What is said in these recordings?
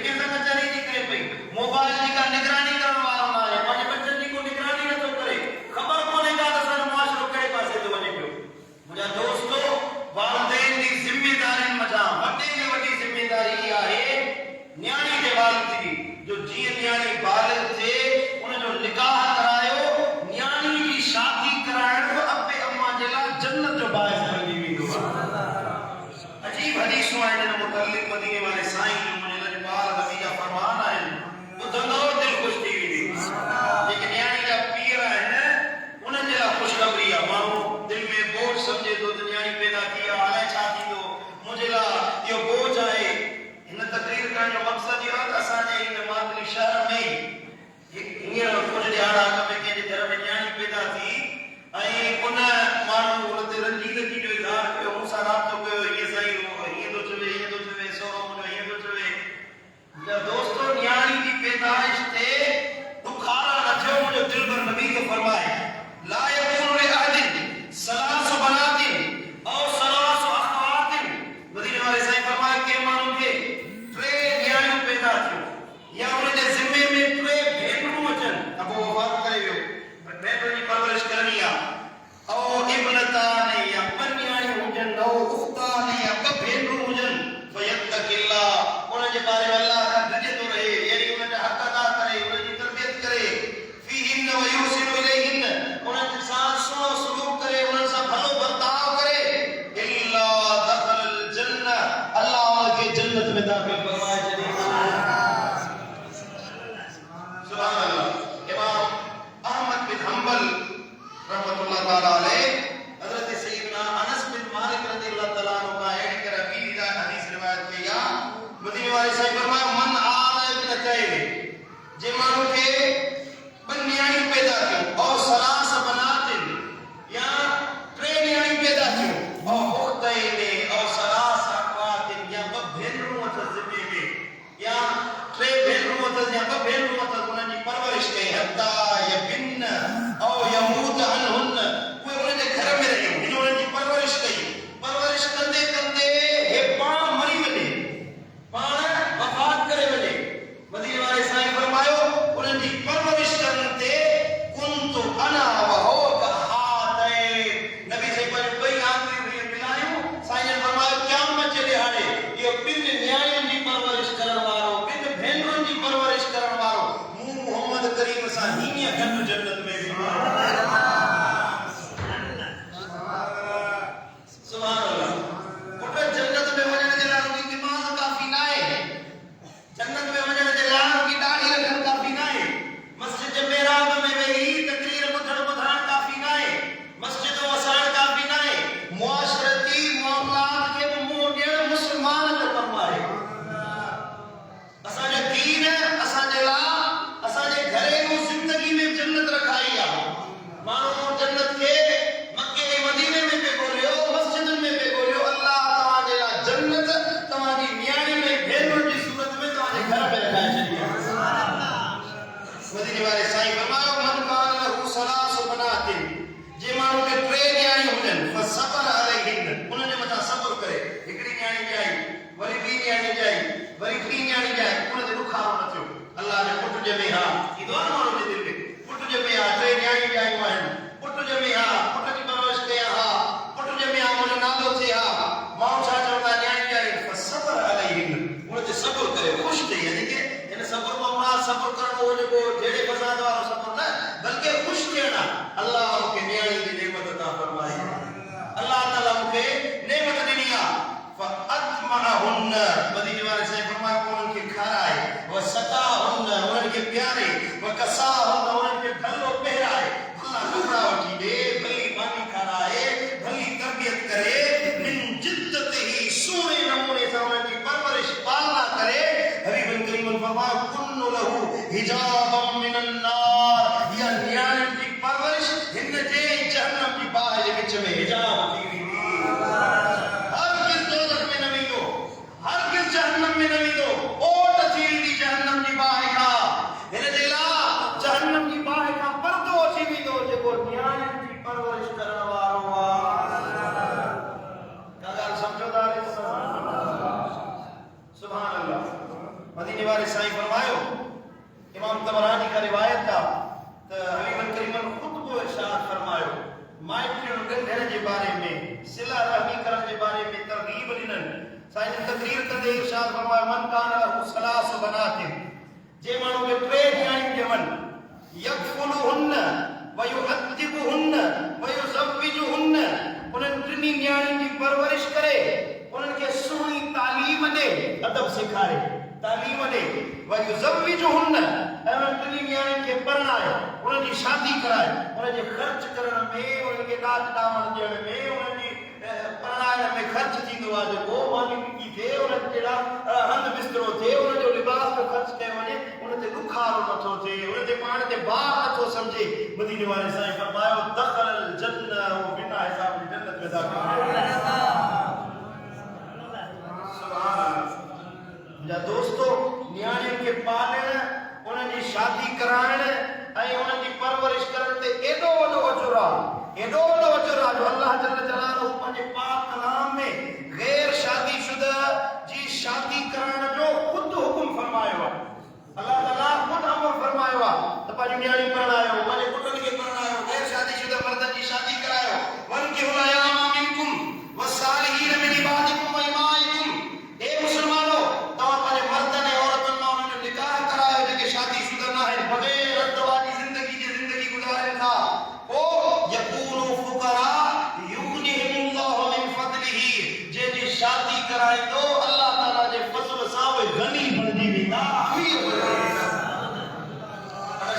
लेकिन सा कचहरी जी करे पई मोबाइल जी का निगरानी करण वाला ना है पंहिंजे बच्चन जी को निगरानी न तो करे खबर कोने का त सन मुआशरो कड़े पासे तो वने पियो मुजा दोस्तो वालिदैन दी जिम्मेदारी मजा वडे में वडी जिम्मेदारी आहे न्याणी जे वालिद जी जो जी न्याणी बालिग थे उन जो निकाह करायो न्याणी जी शादी कराइण अब्बे अम्मा जे ला जन्नत जो बाइस बनी वेंदो अजीब हदीसूं आहिनि इन मुतल्लिक़ मदीने वाले साईं मुने लजपाल नबी जा फरमान आहिनि ॿुधंदो दिलि ख़ुशि थी वेंदी जेके न्याणी जा पीर आहिनि उन्हनि जे लाइ ख़ुशख़बरी आहे माण्हू दिलि में बोझ सम्झे थो त न्याणी पैदा थी आहे हाणे छा थींदो मुंहिंजे लाइ इहो बोझ आहे हिन तकरीर करण जो मक़सदु इहो आहे त असांजे हिन मातली शहर में हींअर कुझु ॾियारा अॻ में कंहिंजे घर में न्याणी पैदा थी ऐं उन माण्हू उन ते रंजीदगी जो इज़हार कयो मूं सां राब्तो कयो हीअं साईं हीअं थो चवे सोरो मुंहिंजो हीअं थो चवे दोस्तो न्याणी जी पैदाइश ते दुखारा न थियो मुंहिंजो दिलबर नबी थो फरमाए ला यकूनु लिअहदिन सलासु बनातिन औ सलासु अख़वातिन मदीने वाले साईं फरमाए के माण्हू खे टे न्याणियूं पैदा थियूं या उन जे ज़िम्मे में टे भेनरूं अचनि त पोइ वफ़ात करे वियो भेनरुनि जी परवरिश करणी आहे औ इब्नतान या ॿ न्याणियूं हुजनि औ उख़्तान या ॿ भेनरूं हुजनि फयत्तकिल्लाह उन जे बारे में अल्लाह खां डॼंदो रहे यानी उन जा हक़ अदा करे उन जी तरबियत करे फीहिन व युहसिनु इलैहिन उन सां सुठो सलूक करे उन सां भलो बर्ताव करे इल्ला दखल जन्नत अल्लाह उन खे जन्नत में दाख़िल फरमाए छॾे सुभान अल्लाह इमाम अहमद बिन हंबल रहमतुल्लाह ताला अलैह हजरत सय्यदना अनस बिन मालिक रज़ियल्लाहु ताला अन्हु का एड़ी तरह भी हदीस रिवायत की या मदीने वाले साईं फरमाया मन आला इब्न तैब जे माण्हू खे ॿ न्याणियूं पैदा थियूं और सलास बनातिन या टे न्याणियूं पैदा थियूं और उख़्तैन और सलास अख़वातिन या ॿ भेनरूं अथसि ज़िम्मे में या टे भेनरूं अथसि या ॿ भेनरूं अथसि उन्हनि जी परवरिश कई हत्ता यबिन औ यमूत अनहुन उहे उन्हनि जे घर में रहियूं हिन उन्हनि जी परवरिश कई परवरिश कंदे कंदे हे पाण मरी वञे पाण वफ़ात करे वञे मदीने वाले साईं फरमायो उन्हनि जी परवरिश करण ते कुंतु अना व हुवा हातैन नबी साईं पंहिंजूं ॿई आंगुरियूं मिलायूं साईं जन फरमायो क़यामत जे ॾियारे इहो ॿिनि न्याणियुनि जी परवरिश करण वारो ॿिनि भेनरुनि जी परवरिश करण वारो मूं मोहम्मद करीम सां हीअं गॾु जन्नत में सुभान अल्लाह पुट जन्नत में वञण जे लाइ रुॻी निमाज़ काफ़ी न आहे जन्नत में वञण जे लाइ रुॻी दाढ़ी रखणु काफ़ी न आहे मस्जिद जे मेहराब में वेही तकरीर ॿुधणु काफ़ी न आहे मस्जिद वसाइण काफ़ी न आहे मुआशरती मामलात खे बि मुंहुं ॾियणु मुस्लमान जो कमु आहे असांजो दीन असांजे लाइ असांजे घरेलू ज़िंदगी में जन्नत रखाई आहे माण्हू जन्नत खे मके ऐं मदीने में पे ॻोल्हियो मस्जिदनि में पे ॻोल्हियो अल्लाह तव्हांजे लाइ जन्नत तव्हांजी न्याणी में भेनरुनि जी सूरत में तव्हांजे घर में रखाए छॾी आहे मदीने वारे साईं फरमायो मन कान लहू सलासु बनातिन जे माण्हू खे टे न्याणियूं हुजनि फसबर अलैहिन उन्हनि जे मथां सब्र करे हिकिड़ी न्याणी ॼाई वरी ॿी न्याणी ॼाई वरी टी न्याणी ॼाई उन ते ॾुखारो न थियो अल्लाह जो पुट ॼमे हा ईंदो आहे माण्हू जे दिलि में पुट ॼमे हा टे न्याणियूं ॼायूं आहिनि पुट ॼमे हा पुट जी परवरिश कयां हा पुट ॼमे हा मुंहिंजो नालो थिए हा माण्हू छा चवंदा न्याणी ॼाई फसबर अलैहिन उन ते सब्र करे ख़ुशि थिए यानी कि हिन सब्र मां मुराद सब्र करणो हो जेको जहिड़े फसाद वारो सब्र न बल्कि ख़ुशि थियण आहे अल्लाह मूंखे न्याणी जी नेमत अता फरमाई अल्लाह ताला मूंखे नेमत ॾिनी आहे फअतमअहुन मदीने वाले साईं फरमायो उन्हनि खे खाराए व सकाहुन उन्हनि खे प्यारे व कसाहुन उन्हनि खे भलो पहिराए अल्लाह कपड़ा वठी ॾे भली मानी खाराए भली तरबियत करे मिन जिद्दत ही सुहिणे नमूने सां उन्हनि जी परवरिश पालना करे हबीब करीम फरमायो कुल्लु लहू हिजाबम मिनन नार या न्याणियुनि जी परवरिश हिन जे जहन्नम जी बाहि जे विच में हिजाब थी वेंदी जहन्नम में न वेंदो ओट थी वेंदी जहन्नम जी बाहि खां हिन जे लाइ जहन्नम जी बाहि खां पर्दो अची वेंदो जेको न्याणियुनि जी परवरिश करण वारो आहे का ॻाल्हि सम्झो था सुभान अल्लाह मदीने वाले साईं फरमायो इमाम तबरानी का रिवायत का त हबीबन करीमन खुद को इरशाद फरमायो माइटिन गंढण जे बारे में सिला रहमी करण जे बारे में तरगीब ॾिनन साईं ने तकरीर कंदे इरशाद फरमायो मन कान लहु सलास बनातिन जे माण्हू खे टे न्याणियूं ॼमन यकफुलुहुन्न व युअद्दिबुहुन्न व युज़व्विजुहुन्न उन्हनि टिनी न्याणियुनि जी परवरिश करे उन्हनि खे सुहिणी तालीम ॾे अदब सेखारे तालीम ॾे व युज़व्विजुहुन्न ऐं उन्हनि टिनी न्याणियुनि खे परणाए उन्हनि जी शादी कराए उन्हनि जे ख़र्च करण में उन्हनि खे नाच डावण ॾियण में उन्हनि जी परणाइण में ख़र्च थींदो आहे जेको मानी मिटी थिए उन्हनि जहिड़ा हंधु बिस्तरो थिए उन्हनि जो लिबास जो ख़र्च कयो वञे उन ते ॾुखारो नथो थिए उन ते पाण ते बार नथो सम्झे मदीने वारे साईं फरमायो दख़लल जन्नह वो बिना हिसाब जी जन्नत पैदा करे या दोस्तो न्याणियुनि खे पालण उन्हनि जी शादी कराइण ऐं उन्हनि जी परवरिश करण ते एॾो वॾो अजुर आहे एॾो वॾो अजुर आहे जो अल्लाह जल्ल जलालहू पंहिंजे पाक कलाम में गैर शादीशुदा जी शादी करण जो ख़ुदि हुकुम फरमायो आहे अल्लाह ताला ख़ुदि अमर फरमायो आहे त पंहिंजी न्याणी परणायो पंहिंजे पुटनि खे परणायो गैर शादीशुदा मर्दनि जी शादी करायो वनकिहुल अयामा मिनकुम वस्सालिहीन मिन इबादिकुम व इमाइकुम ए मुसलमानो तव्हां पंहिंजे मर्दनि ऐं औरतुनि मां उन्हनि जो निकाह करायो जेके शादीशुदा न आहिनि बग़ैर रद्दवादी ज़िंदगी गुज़ारनि था पोइ यकूनु फुक़रा युग़निहिमुल्लाहु मिन फ़ज़लिही जंहिंजी शादी कराईंदो अल्लाह ताला जे फज़ल सां उहे गनी बणिजी वेंदा अमीर बणिजी वेंदा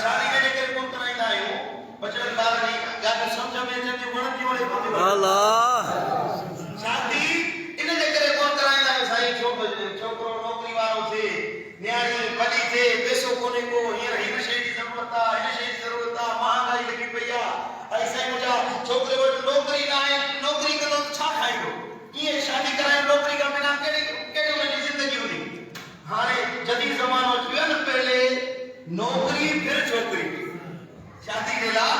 शादी करे करे कोन कराईंदा आहियूं बचड़नि ॿारनि जी ॻाल्हियूं सम्झ में अचनि वणंदी वणे कोन अल्लाह शादी इन जे करे कोन कराईंदा आहियूं साईं छोकिरो नौकरी वारो थिए न्याणी वॾी थिए पैसो कोन्हे को हींअर हिन शइ जी ज़रूरत आहे हिन शइ जी ज़रूरत आहे महांगाई लॻी पई आहे ऐं साईं मुंहिंजा छोकिरे वटि नौकरी न आहे नौकरी कंदो त छा खाईंदो कीअं शादी कराए नौकरी खां बिना कहिड़ी हुनजी ज़िंदगी हूंदी हाणे जदीद ज़मानो अची वियो न पहले नौकरी फिर छोकिरी शादी जे लाइ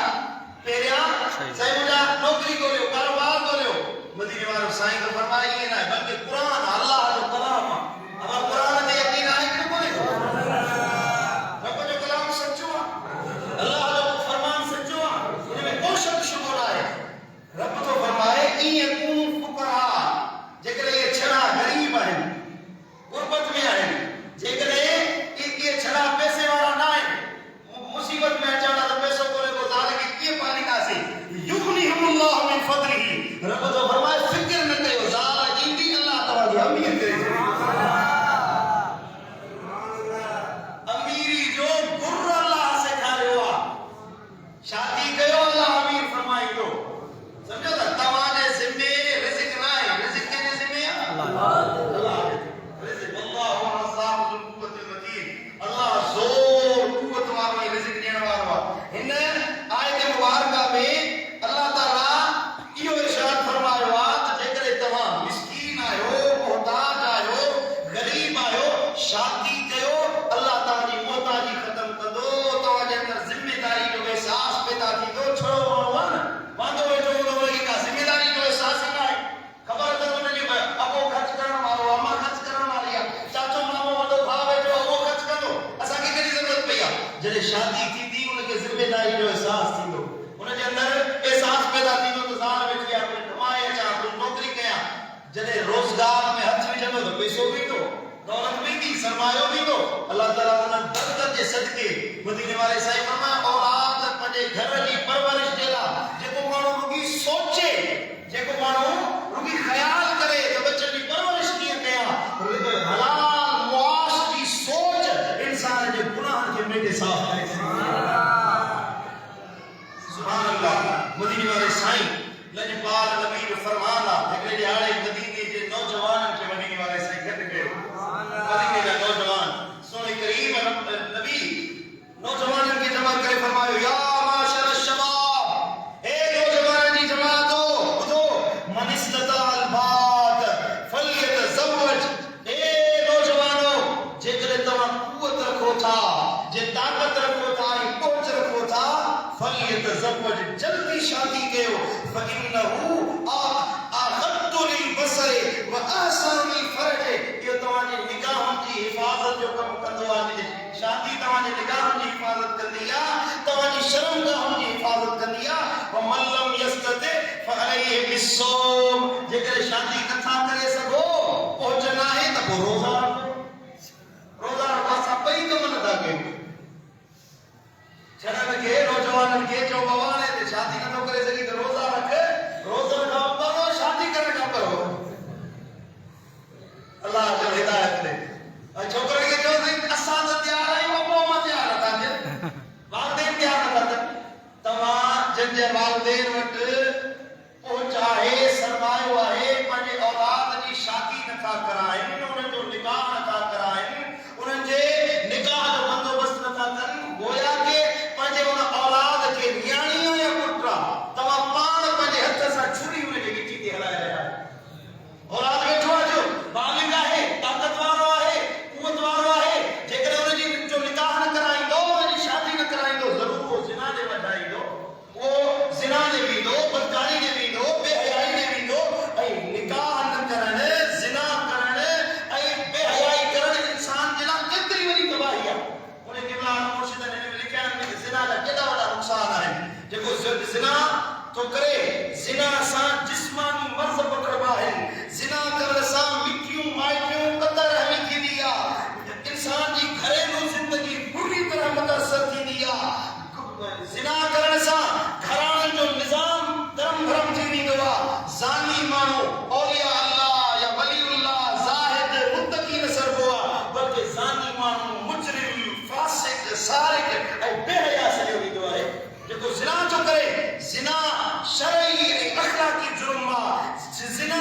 पहिरियां साईं मुंहिंजा नौकरी ॻोल्हियो कारोबार ॻोल्हियो मदीने वारो साईं तो फरमाए ईअं न आहे बल्कि क़ुरान अल्लाह जो कलाम आहे अगर क़ुरान ते यकीन आहे कि कोन्हे रब जो कलाम सचो आहे अल्लाह जो फरमान सचो आहे इन में को शक शुबो न आहे रब तो फरमाए ईअं कून फुक़रा जेकॾहिं इहे छड़ा ग़रीब आहिनि गुरबत में आहिनि जेकॾहिं इहे छड़ा पैसे वारा न आहिनि मुसीबत में अचण त पैसो कोन्हे को ज़ाल खे कीअं पालींदासीं युग़निहिमुल्लाहु मिन फ़ज़लिही रब तो फरमाए फिक्र न कयो ज़ाल ईंदी अल्लाह तव्हांजी अमीर करे अमीरी जो गुर अल्लाह सेखारियो आहे शादी कयो अल्लाह अमीर फरमाईंदो समझो था तव्हांजे ज़िम्मे रिज़्क़ न आहे रिज़्क़ कंहिंजे ज़िम्मे आहे अल्लाह रिज़्क़ अल्लाहु रज़्ज़ाक़ु ज़ुल क़ुव्वतिल मतीन अल्लाह ज़ोर क़ुव्वत वारो रिज़्क़ ॾियण वारो आहे हिन आयत मुबारका में अल्लाह ताला इहो इरशाद फरमायो आहे त जेकॾहिं तव्हां मिस्कीन आहियो मोहताज आहियो ग़रीब आहियो शादी कयो अल्लाह तव्हांजी मोहताजी ख़तम कंदो तव्हांजे अंदरि ज़िमेदारी जो अहसास पैदा थींदो छो माण्हू आहे न वांदो वेठो हूंदो हुनखे का ज़िमेदारी जो अहसास ई न आहे ख़बर अथसि हुनजी अबो ख़र्च करण वारो आहे अमा ख़र्च करण वारी आहे चाचो मामो वॾो भाउ वेठो अबो ख़र्च कंदो असांखे कहिड़ी ज़रूरत पई आहे जॾहिं शादी थींदी हुनखे ज़िमेदारी जो अहसास थींदो हुनजे अंदरि अहसास पैदा थींदो त ज़ाल वेठी आहे कमाए अचां तूं नौकरी कयां जॾहिं रोज़गार में हथ विझंदो त पैसो बि ईंदो दौलत बि ईंदी सरमायो बि ईंदो अल्लाह ताला उन बरकत जे सदके मदीने वारे साईं फरमाए औलाद पंहिंजे घर जी परवरिश जे लाइ जेको माण्हू रुॻी सोचे जेको माण्हू रुॻी ख़्याल करे त बच्चनि जी परवरिश कीअं कयां हलाल मुआश जी सोच इंसान जे गुनाहनि खे मेटे साफ़ करे सुभान अल्लाह मदीने वारे साईं लजपाल नबी जो फरमान आहे हिकिड़े ॾियारे मदीने जे नौजवाननि खे मदीने वारे साईं गॾु कयो मदीने जा नौजवान सोने करीम नबी नौजवाननि खे जमा करे फरमायो या माशर शबाब हे नौजवाननि जी जमातो ॿुधो मन इस्तताअल बात फलियतज़व्वज हे नौजवानो जेकॾहिं तव्हां क़ुवत रखो था जे ताक़त रखो था ऐं पहुच रखो था फलियतज़व्वज जल्दी शादी कयो फइन्नहु अग़द्दु लिलबसर व अहसन लिलफरज इहो तव्हांजी निगाहनि जी हिफ़ाज़त जो कमु तव्हांजे निगाहनि जी हिफ़ाज़त कंदी आहे, तव्हांजी शर्मगाहुनि जी हिफ़ाज़त कंदी आहे। वमन लम यस्तति फअलैहि बिस्सौम, जेकर शादी नथा करे सघो पहुचन आहे त पोइ रोज़ा रखो। रोज़ा रखो असां ॿई कम नथा कयूं। छॾण खे नौजवाननि खे चओ बाबा हाणे ते शादी नथो करे सघी त रोज़ा रख। रोज़नि खां पहिरियों शादी करण खां पहिरियों अल्लाह जो हिदायत ॾे। छोकिरे खे चओ साईं असां त तयार आहियूं, पोइ मां तयार नथा थियनि, वालदेन तयार नथा थियनि। तव्हां जंहिंजे वालदेन वटि पहुच आहे, सरमायो आहे, पंहिंजे औलाद जी शादी नथा कराइनि, उन्हनि जो निकाह नथा कराइनि, उन्हनि जे निकाह जो बंदोबस्त नथा कनि, गोया के पंहिंजे उन औलाद खे नियाणीअ या पुट तव्हां पाण पंहिंजे हथ सां छुरी हुनजे गिची ते हलाए रहिया आहियो। औलाद वेठो आहे जो बालिग आहे, ताक़त वारो आहे, कुवत वारो आहे, जेकर उनजी जो निकाह न कराईंदो, उनजी शादी न कराईंदो, ज़रूर वो ज़िना ॾे वधाईंदो, वो ज़िना ॾे वेंदो, बदकारी ॾे वेंदो, बेहयाई ॾे वेंदो। ऐं निकाह न करण, ज़िना करण ऐं बेहयाई करण इंसान जे लाइ केतिरी वॾी तबाही आहे। उन क़िबला मुर्शिदनि हिन में लिखिया आहिनि त ज़िना जा केॾा वॾा नुक़सान आहिनि। जेको ज़िना तो करे, ज़िना सां जिस्मानी मर्ज़ पकड़बा आहिनि, ज़िना करण सां मिठियूं माइटियूं क़तर हली थींदी आहे, इंसान जी घरेलू ज़िंदगी बुरी तरह मुतासिर थींदी आहे। ज़िना करण सां घराणे जो निज़ाम धर्म भरम थी वेंदो आहे। ज़ानी माण्हू औलिया अल्लाह या वलीउल्लाह ज़ाहिद मुत्तकी न सरबो आहे, बल्कि ज़ानी माण्हू मुजरिम फासिक सारिक ऐं बेहया सॼो वेंदो आहे। जेको ज़िना थो करे, ज़िना शरई ऐं अख़लाक़ी जुर्म आहे। ज़िना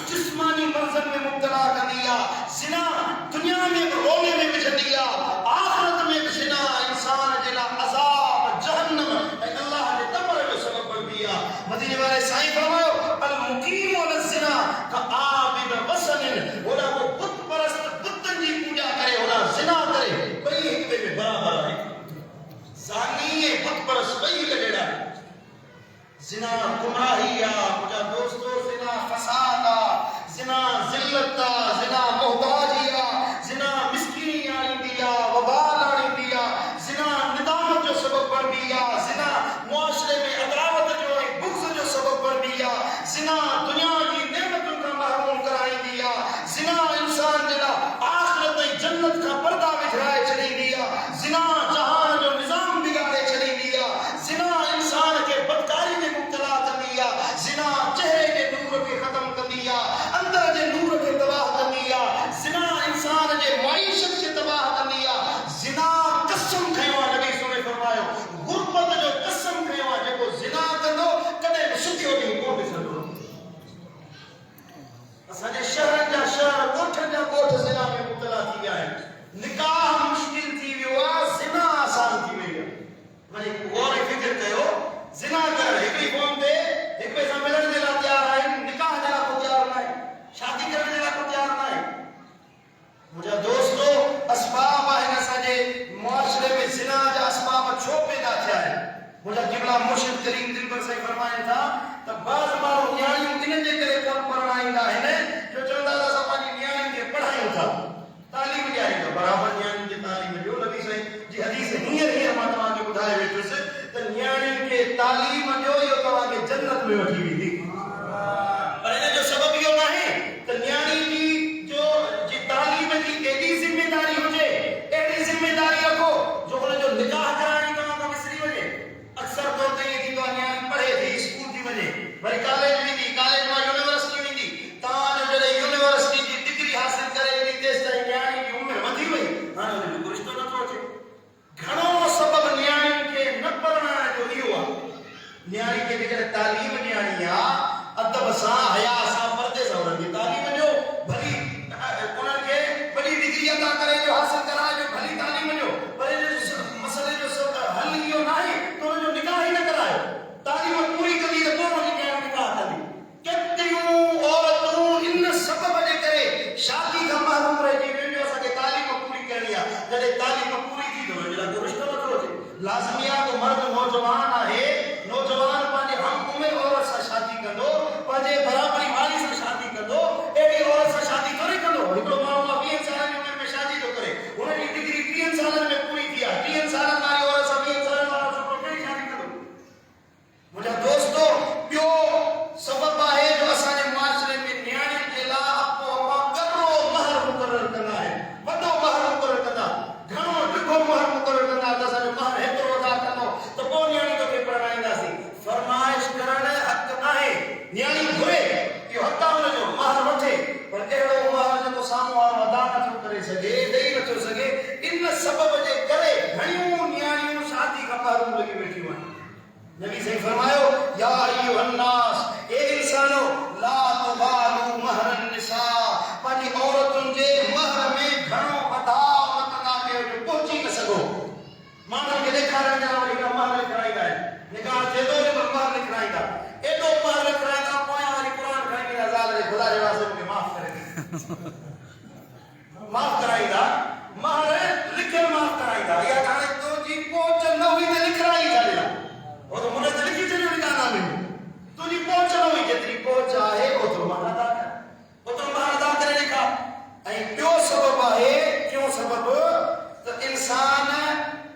जिस्मानी मर्ज़नि में मुब्तला कंदी आहे। ज़िना दुनिया में बि रोने में विझंदी आहे, आख़िरत में बि ज़िना इंसान जे लाइ अज़ाब जहन्नम ऐं अल्लाह जे दमर जो सबब बणंदी आहे। मदीने वारे साईं फरमायो अल मुक़ीम अल ज़िना का आबिद वसनिन, होड़ा को बुत परस्त बुतनि जी पूॼा करे, होड़ा ज़िना करे, ॿई हिक ॿिए में बराबर आहे। ज़ानी ऐं बुत परस्त ॿई हिक जहिड़ा आहिनि। ज़िना गुमराही आहे मुंहिंजा दोस्तो, ज़िना फसाद आहे, ज़िना ज़िल्लत आहे, ज़िना मोहताजी आहे, ज़िना मिस्कीनी आणींदी आहे, वबाल आणींदी आहे, ज़िना निदामत जो सबब बणंदी आहे, ज़िना मुआशरे में अदावत जो ऐं बुग़्ज़ जो सबब बणंदी आहे, ज़िना दुनिया जी नेमतुनि खां महरूम कराईंदी आहे, ज़िना इंसान जे लाइ आख़िरत ऐं जन्नत खां पर्दा विझाए छॾींदी आहे, ज़िना जहान जो निज़ाम बिगाड़े छॾींदी आहे, ज़िना इंसान खे बदकारी में मुब्तला कंदी आहे, ज़िना चेहरे जे नूर खे ख़त्म कंदी आहे, अंदर जे नूर खे तबाह कंदी आहे, ज़िना इंसान जे मईशत खे तबाह कंदी आहे। ज़िना कसम खयो आहे, नबी सोने फरमायो गुरबत जो कसम खयो आहे, जेको ज़िना कंदो कॾहिं बि सुठो ॾींहुं कोन ॾिसंदो। असांजे शहरनि जा शहर, ॻोठनि जा ॻोठ ज़िना में मुब्तला थी विया आहिनि। निकाह मुश्किल थी वियो आहे, ज़िना आसान थी वई आहे। वरी गौर ऐं फिक्र कयो, ज़िना करण हिकिड़ी क़ौम ते हिक ॿिए सां मिलण जे लाइ तयार आहिनि, निकाह जे लाइ को तयार न आहे, शादी करण जे लाइ को तयार न आहे। मुंहिंजा दोस्तो, असबाब आहिनि असांजे मुआशरे में ज़िना जा असबाब छो पैदा थिया आहिनि। मुंहिंजा क़िबला मुर्शिद करीम दिलबर साईं फरमाइनि था त बाज़ माण्हू नियाणियूं इन जे करे कोन पढ़ाईंदा आहिनि जो चवंदा त असां पंहिंजी नियाणियुनि खे पढ़ायूं था, तालीम ॾियायूं था। बराबरि नियाणियुनि खे तालीम ॾियो। नबी साईं जी हदीस हींअर मां तव्हांखे ॿुधाए वेठुसि त नियाणियुनि खे तालीम ॾियो, इहो तव्हांखे जन्नत में वठी वेंदी। पर इन जो सबब इहो न आहे त नियाणी जी तालीम जी एॾी ज़िमेदारी हुजे, एॾी ज़िमेदारी रखो जो हुनजो निकाह कराइण तव्हां खां विसरी वञे। अक्सर तौर ते ईअं थींदो आहे, नियाणी पढ़े थी, स्कूल थी वञे, वरी कॉलेज वेंदी, कॉलेज मां यूनिवर्सिटी वेंदी, तव्हांजो जॾहिं यूनिवर्सिटी जी डिग्री हासिल करे एॾी तेसि ताईं नियाणी जी उमिरि वधी वई, हाणे हुनजो रिश्तो नथो अचे। घणो सबब नियाणियुनि खे न पढ़ाइण जो इहो आहे। नियाणी खे जेकॾहिं तालीम ॾियणी आहे, अदब सां, हया सां, पर्दे सां हुननि खे तालीम ॾियो। भली उन्हनि खे वॾी डिग्री अदा करे जो हासिल कराइजो, भली तालीम ॾियो, पर इन मसइले जो हल इहो न आहे त हुनजो निकाह ई न करायो। तालीम पूरी कंदी त पोइ हुनजी निकाह कंदी। केतिरियूं औरतूं इन सबब जे करे शादी खां महरूम रहिजी वियूं जो असांखे तालीम पूरी करणी आहे। जॾहिं तालीम पूरी थी त हुनजे लाइ को रिश्तो नथो अचे। लाज़मी आहे त मर्द नौजवान आहे, नौजवान पंहिंजे हम उमिरि औरत सां शादी कंदो, पंहिंजे बराबरी वारी सां शादी कंदो, अहिड़ी औरत सां शादी थोरी कंदो। हिकिड़ो माण्हू 20 साल जी उमिरि में शादी थो करे, हुनजी डिग्री 30 सालनि में पूरी थी आहे, 30 सबब जे करे घणियूं न्याणियूं शादी खां महरूम लॻी वेठियूं आहिनि। नबी सही फरमायो या अय्युहन नास, ए इंसानो ला तुबालू महरन निसा, पंहिंजी औरतुनि जे महर में घणो वधाउ न कंदा कयो जो पहुची न सघो। माण्हुनि खे ॾेखारण जा वरी का महर लिखाईंदा आहिनि, निकाह थिए थो जो महर लिखाईंदा, एॾो महर लिखाईंदा, पोयां वरी क़ुर खणी ईंदा, ज़ाल जे ख़ुदा जे वास्ते मूंखे माफ़ करे माफ़ कराईंदा, महर लिखियल माफ़ कराईंदा। इहा हाणे तुंहिंजी पहुच न हुई त लिखाई छॾिया, वो तो मुझे तो लिखी चली निकालना में तुझी पहुंच न हुई, जेतरी पहुंच आहे ओतिरो महर अदा कर, ओतिरो महर अदा करे लिखा। ऐं ॿियो सबब आहे, क्यों सबब त इंसान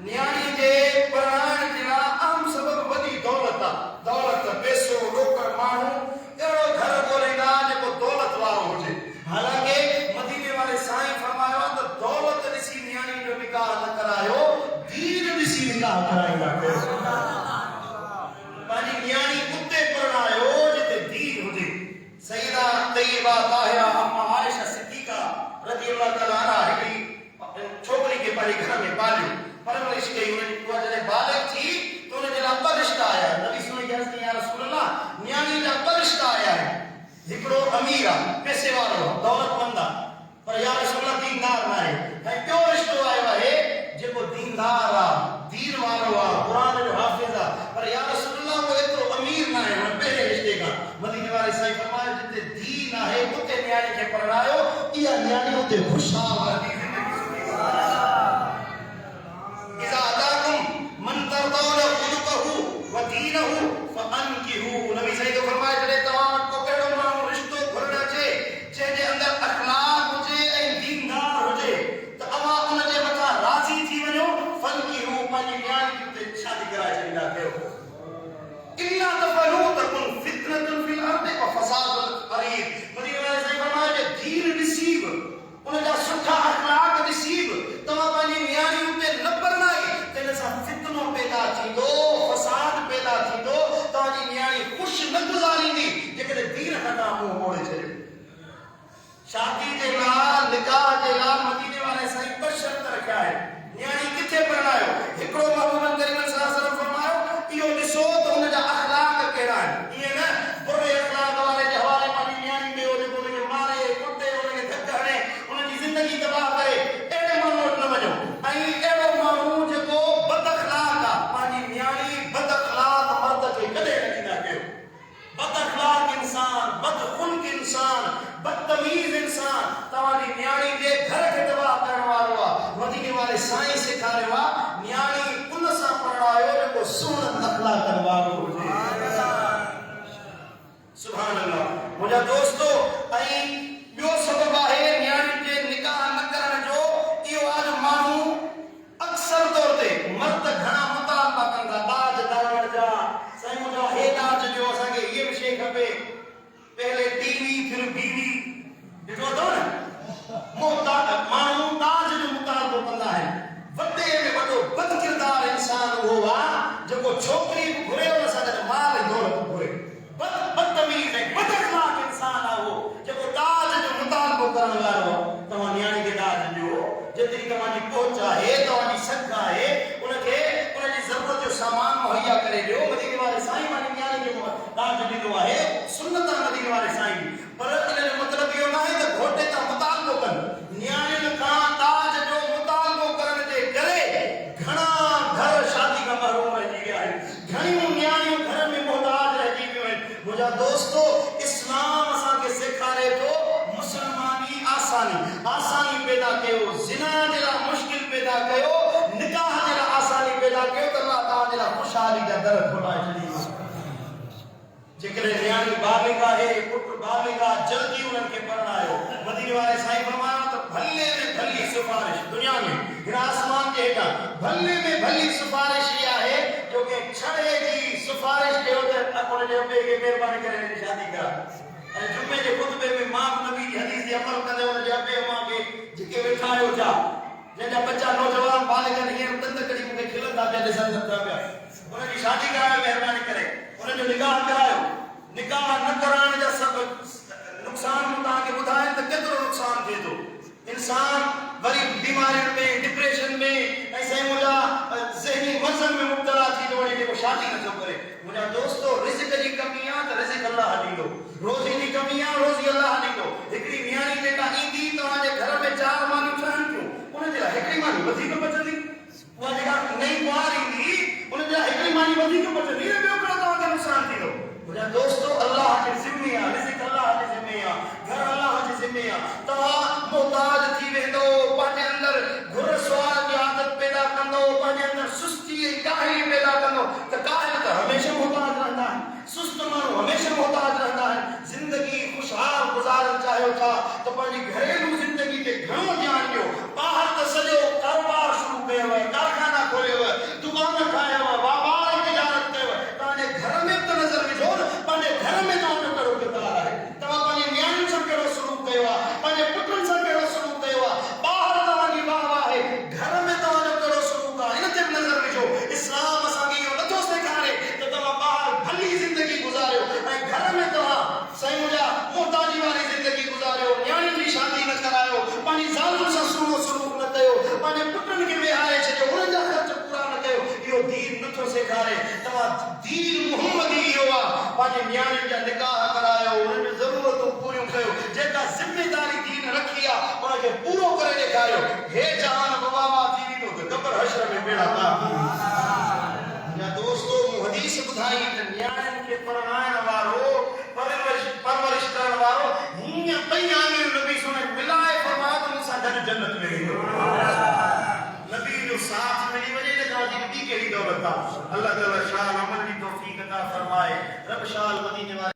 न्याणी जे पढ़ाइण जे लाइ अहम सबब वॾी दौलत आहे। दौलत, पैसो, रोकड़, माण्हू अहिड़ो घर ॻोल्हींदा जेको दौलत वारो हुजे। हालांकि मदीने वारे साईं फरमायो त दौलत ॾिसी न्याणी जो निकाह न करायो, दीन ॾिसी निकाह कराईंदा कयो। पानी न्याणी कुत्ते परणायो जिते दीन हुजे। सईदा तय्यबा ताहिरा अम्मा आयशा सिद्दीका रज़ियल्लाहु तआला अन्हा हिकड़ी छोकरी के पंहिंजे घर में पालियो, परवरिश कई। उहा जॾहिं बालिग थी त उनजे लाइ ॿ रिश्ता आया। नबी सुनी अर्ज़ या रसूल अल्लाह, न्याणी जा ॿ रिश्ता आया आहिनि। हिकिड़ो अमीर आहे, पैसे वारो आहे, दौलतमंद आहे, पर या रसूल अल्लाह दीनदार न आहे। ऐं ॿियो रिश्तो आयो आहे जेको दीनदार आहे, दीन वारो आहे, क़ुर जो हाफ़िज़ आहे, पर या रसूल अल्लाह वो एतिरो अमीर न आहे। पहिरें रिश्ते खां मदीने वारे साईं फरमायो जिते दीन आहे उते न्याणी खे परणायो, इहा न्याणी उते ख़ुशहाल रहंदी। इज़ा अताकुम मन तरदौन खुलुक़हु व दीनहु फअनकिहु। नबी सही तो फरमाए जॾहिं तव्हां वटि को कहिड़ो माण्हू रिश्तो घुरण अचे जंहिंजे अंदरि अख़लाक़ हुजे ऐं दीनदार हुजे त अव्हां उनजे मथां राज़ी थी वञो, फअनकिहु, पंहिंजी न्याणी खे शादी कराए छॾींदा कयो। इल्ला तफअलू तकुन फितनतुन फिल अर्दि व फसादुन अरीद। मदीने वारे साईं फरमायो जे दीन ॾिसी बि, उनजा सुठा अख़लाक़ ॾिसी बि तव्हां पंहिंजी न्याणी उते न परणाई त इन सां फितनो पैदा थींदो, फसाद पैदा थींदो, तव्हांजी न्याणी ख़ुशि न गुज़ारींदी जेकॾहिं दीन खां मुंहुं मोड़े छॾियो। शादी जे लाइ, निकाह जे लाइ मदीने वारे साईं ॿ शर्त रखिया आहिनि। न्याणी किथे परणायो? हिकिड़ो महबूब करीम सल्लल्लाहु अलैहि वसल्लम फरमायो इहो ॾिसो त हुनजा अख़लाक़ कहिड़ा आहिनि। ईअं न बुरे अख़लाक़ वारे जे हवाले पंहिंजी न्याणी ॾियो जेको हुनखे मारे, कुटे, हुनखे धक हणे, हुनजी ज़िंदगी तबाह करे, अहिड़े माण्हू वटि न वञो। ऐं अहिड़ो माण्हू जेको बद अख़लाक़ आहे, पंहिंजी न्याणी बद अख़लाक़ मर्द खे कॾहिं न ॾींदा कयो। बद अख़लाक़ इंसान, बदख़ुल्क़ इंसान, बदतमीज़ इंसान तव्हांजी न्याणी जे घर खे तबाह करण वारो आहे। मदीने वारे साईं सेखारियो आहे न्याणी उन सां परणायो जेको सुहिणनि अख़लाक़नि वारो हुजे। सुभान अल्लाह। मुंहिंजा दोस्तो, ऐं ॿियो सबब आहे न्याणी जे निकाह न करण जो, इहो आहे जो माण्हू अक्सर तौर ते मर्द घणा मुतालबा कंदा दाज दावण जा। साईं मुंहिंजो हे दाज ॾियो, असांखे हीअ बि शइ खपे, पहले टीवी फिर बीवी। ॾिठो अथव न, माण्हू दाज जो मुतालबो कंदा आहिनि। वॾे में वॾो बदकिरदार इंसान उहो आहे जेको छोकिरी बि घुरे हुन सां गॾु माल ऐं दौलत घुरे। बदतमीज़ ऐं बदअख़लाक़ इंसान आहे उहो जेको दाज जो मुतालबो करण वारो आहे। तव्हां न्याणी खे दाज ॾियो, जेतिरी तव्हांजी पहुच आहे, तव्हांजी सघ आहे, उनखे उनजी ज़रूरत जो सामान मुहैया करे ॾियो। मदीने वारे साईं पंहिंजी न्याणी खे दाज ॾिनो आहे, सुन्नत आहे मदीने वारे साईं। पर इन जो मतिलबु इहो न आहे त घोटे तां मुतालबो कनि। न्याणियुनि खां दाज जो मुतालबो करण जे करे घणा घर शादी खां महरूम रहिजी विया आहिनि, घणियूं न्याणियूं घर में मोहताज रहिजी वियूं आहिनि। मुंहिंजा दोस्तो, इस्लाम असांखे सेखारे थो मुस्लमानी आसानी पैदा कयो, ज़िना जे लाइ मुश्किल पैदा कयो, निकाह जे लाइ आसानी पैदा कयो त अल्लाह तव्हांजे लाइ ख़ुशहाली जा दर खोलाए छॾींदो। जेकॾहिं न्याणी बालिग आहे, पुट बालिग आहे, जल्दी उन्हनि खे परणायो। मदीने वारे साईं फरमायो त भले में भली सिफारिश दुनिया में, हिन आसमान जे हेठां भले में भली सिफारिश इहा आहे जो कि छड़े जी सिफारिश कयो त उनजे अब्बे खे महिरबानी करे हिनजी शादी करा। ऐं जुमे जे खुतबे में मां नबी जी हदीस ते अमल कंदे उनजे अब्बे अम्मा खे जेके वेठा आहियो जा, जंहिंजा बच्चा नौजवान बालिग हींअर दंद कढी मूंखे खिलंदा पिया, ॾिसनि नथा पिया, उनजी शादी करायो महिरबानी करे, उनजो निकाह करायो। निकाह न कराइण जा सभु नुक़सान मूं तव्हांखे ॿुधाइनि त केतिरो नुक़सान थिए थो। इंसान वरी बीमारियुनि में, डिप्रेशन में, मसलन में मुब्तला थी तो वने को शादी न करे। मुझा दोस्तों रिज़्क़ जी कमी आ त रिज़्क़ अल्लाह ॾींदो, रोज़ी जी कमी आ रोज़ी अल्लाह ॾींदो। हिकड़ी नियाणी जेका ईंदी तव्हांजे घर में 4 मानियूं ठहनि थियूं, उन जे लाइ हिकड़ी मानी वधीक बचंदी। उहा जेका नई कुंवार ईंदी उन जे लाइ हिकड़ी मानी वधीक बचंदी, ॿियो कहिड़ो तव्हांखे नुक़सान थींदो। मुझा दोस्तों अल्लाह के ज़िम्मे आ, रिज़्क़ अल्लाह के ज़िम्मे आ, घर अल्लाह के ज़िम्मे आ। तव्हां मोहताज थी वेंदो, पंहिंजे अंदर घुर सुवार जी आदत पैदा कंदो, पंहिंजे अंदर सुस्ती ऐं काहिली पैदा कंदो त काहिल त हमेशह मोहताज रहंदा आहिनि, सुस्त माण्हू हमेशह मोहताज रहंदा आहिनि। ज़िंदगी खुशहाल गुज़ारण चाहियो था त पंहिंजी घरेलू ज़िंदगी ते घणो ध्यानु ॾियो। ॿाहिरि त सॼो कारोबार शुरू कयव, कारखाना खोलियव, दुकान ठाहियव, वापार तिजारत कयव, तव्हांजे घर में त नज़र विझो न, पंहिंजे घर में तव्हांजो कहिड़ो किरदारु आहे। तव्हां पंहिंजी नियाणियुनि सां कहिड़ो सलूक कयो आहे, पंहिंजे पुटनि सां कहिड़ो सलूक कयो आहे। ॿाहिरि तव्हांजी वाह आहे, घर में तव्हांजो कहिड़ो सलूक आहे, इन ते बि नज़र विझो। इस्लाम असांखे इहो नथो सेखारे त तव्हां ॿाहिरि भली ज़िंदगी गुज़ारियो ऐं घर में तव्हां साईं मुंहिंजा मोहताजी वारी ज़िंदगी गुज़ारियो, नियाणियुनि जी शादी न करायो, पंहिंजी ज़ालुनि सां सुहिणो सलूक न कयो, पंहिंजे पुटनि खे विहारे छॾियो, उन्हनि जा ख़र्च पूरा न कयो। इहो दीन नथो सेखारे। तव्हां दीन मुहम्मदी इहो आहे, पंहिंजी नियाणियुनि जा निकाह करायो, उन्हनि जूं ज़रूरतूं पूरियूं कयो, जेका ज़िमेदारी दीन रखी आहे उनखे पूरो करे ॾेखारियो। हे जहान बवावा थी वेंदो त क़ब्र हश्र में बेड़ा पार। मुंहिंजा दोस्तों मूं हदीस ॿुधाई त नियाणियुनि खे पढ़ाइण वारो, परवरिश करण वारो हीअं ॿई आङिरियूं नबी सुने मिलाए फरमायो त मूंसां गॾु जन्नत में वेंदो। नबी जो साथ मिली वञे त तव्हांजी ॿी कहिड़ी दौलत आहे। अल्लाह ताला शाह अमल जी तौफ़ीक़ अता फरमाए। रब शाह मदीने वारे